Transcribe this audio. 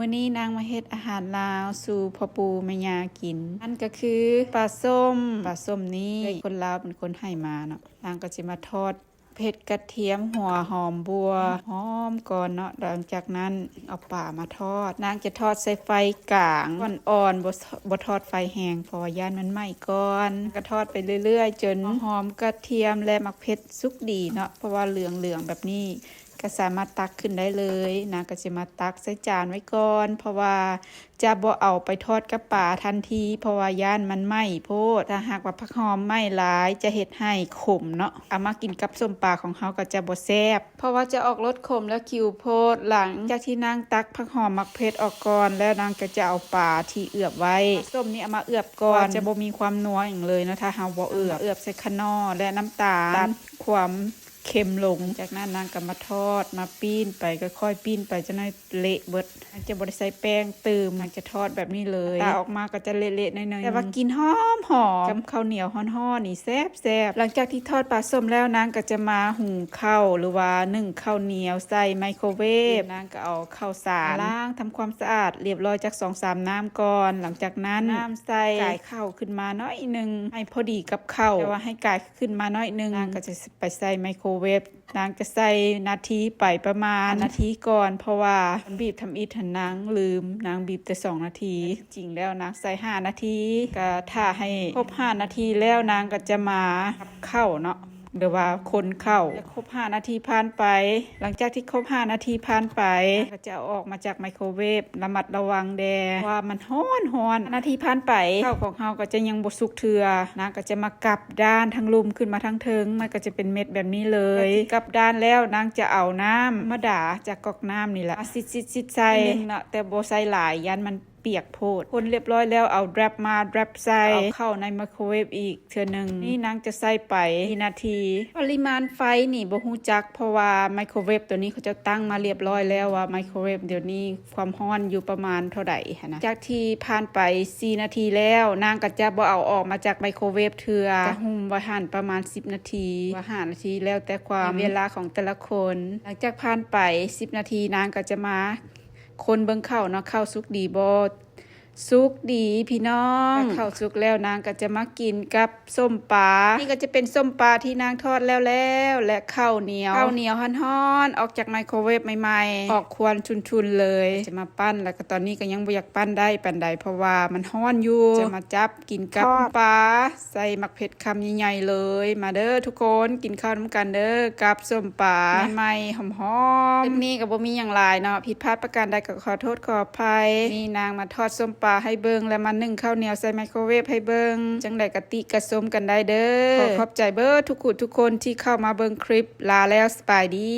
มื้อนี้นางมาเฮ็ดอาหารลาวสู่พ่อปู่แม่ย่ากินนั่นก็คือปลาส้มนี้คนลาวเป็นคนให้มาเนาะนางก็สิมาทอดเผ็ดกระเทียมหัวหอมบัวหอมก่อนเนาะหลังจากนั้นเอาป่ามาทอดนางจะทอดใส่ไฟกลางอ่อนๆบ่ทอดไฟแห้งเพราะว่าย่านมันไหม้ก่อนก็ทอดไปเรื่อยๆจนหอมกระเทียมและมักเผ็ดสุกดีเนาะเพราะว่าเหลืองๆแบบนี้ก็สามารถตักขึ้นได้เลยนางก็จะมาตักใส่จานไว้ก่อนเพราะว่าจะบ่เอาไปทอดกับป่าทันทีเพราะว่าย่านมันไหม้โพดถ้าหากว่าผักหอมไหม้หลายจะเฮ็ดให้ขมเนาะเอามากินกับส้มปลาของเฮาก็จะบ่แซ่บเพราะว่าจะออกรสขมและคิวโพดหลังจากที่นางตักผักหอมมักเผ็ดออกก่อนแล้วนางก็จะเอาปลาที่เอือบไว้ส้มนี่เอามาเอือบก่อนจะบ่มีความนัวอย่างเลยนะถ้าเฮาบ่เอือบใส่คนอและน้ำตาลความเค็มลงจากนั้นนางก็มาทอดมาปิ้นไปค่อยๆปิ้นไปจะได้เละเบิดนางจะบ่ได้ใส่แป้งเติมนางจะทอดแบบนี้เลยตาออกมาก็จะเละๆหน่อยๆแต่ว่ากินหอมกับข้าวเหนียวฮ้อนๆนี่แซ่บๆหลังจากที่ทอดปลาส้มแล้วนางก็จะมาหุงข้าวหรือว่านึ่งข้าวเหนียวใส่ไมโครเวฟนางก็เอาข้าวสารล้างทำความสะอาดเรียบร้อยจาก 2-3 น้ำก่อนหลังจากนั้นน้ำใส่ไก่ข้าวขึ้นมาน้อยนึงให้พอดีกับข้าวแต่ว่าให้ไก่ขึ้นมาน้อยนึงนางก็จะไปใส่ไมโครเวฟนางจะใส่นาทีไปประมาณนาทีก่อนเพราะว่าบีบทำอิฐนางลืมนางบีบแต่2 นาทีจริงแล้วนางใส่5 นาทีก็ถ้าให้ครบ5 นาทีแล้วนางก็จะมาเข้าเนาะหรือว่าคนเข้าครบ5 นาทีผ่านไปหลังจากที่ครบ5 นาทีผ่านไปก็จะเอาออกมาจากไมโครเวฟระมัดระวังแดว่ามันร้อนนาทีผ่านไปข้าวของเฮาก็จะยังบ่สุกเทื่อนางก็จะมากลับด้านทั้งลุ่มขึ้นมาทั้งเทิงมันก็จะเป็นเม็ดแบบนี้เลยกลับด้านแล้วนางจะเอาน้ำมาด่าจากก๊อกน้ำนี่แหละซิดใส่เนาะแต่บ่ใส่หลายยันมันเปียกโพดคนเรียบร้อยแล้วเอาแรปมาแรปใส่เอาเข้าในไมโครเวฟอีกเทื่อนึงนี่นางจะใส่ไปกี่นาทีปริมาณไฟนี่บ่ฮู้จักเพราะว่าไมโครเวฟตัวนี้เขาจะตั้งมาเรียบร้อยแล้วว่าไมโครเวฟเดี๋ยวนี้ความร้อนอยู่ประมาณเท่าใดนะจากที่ผ่านไป4 นาทีแล้วนางก็จะบ่เอาออกมาจากไมโครเวฟเทื่อจะหุ้มไว้หั่นประมาณ10 นาทีว่า5 นาทีแล้วแต่ความเวลาของแต่ละคนหลังจากผ่านไป10 นาทีนางก็จะมาคนเบิ่งข้าวเนาะข้าวสุกดีบ่สุกดีพี่น้องข้าวสุกแล้วนางก็จะมากินกับส้มปลานี่ก็จะเป็นส้มปลาที่นางทอดแล้วและข้าวเหนียวฮ้อนๆออกจากไมโครเวฟใหม่ๆออกควนชุนๆเลยจะมาปั้นแล้วก็ตอนนี้ก็ยังบ่อยากปั้นได้ปานใดเพราะว่ามันฮ้อนอยู่จะมาจับกินกับปลาใส่มักเผ็ดคำใหญ่ๆเลยมาเด้อทุกคนกินข้าวน้ำกันเด้อกับส้มปลาใหม่ๆหอมๆคลิปนี้ก็บ่มีหยังหลายเนาะผิดพลาดประการใดก็ขอโทษขออภัยนี่นางมาทอดส้มปลาให้เบิ่งแล้วมานึ่งข้าวเหนียวใส่ไมโครเวฟให้เบิ่งจังได๋กะติกะสมกันได้เด้อขอบใจเบิดทุกคนที่เข้ามาเบิ่งคลิปลาแล้วสบายดี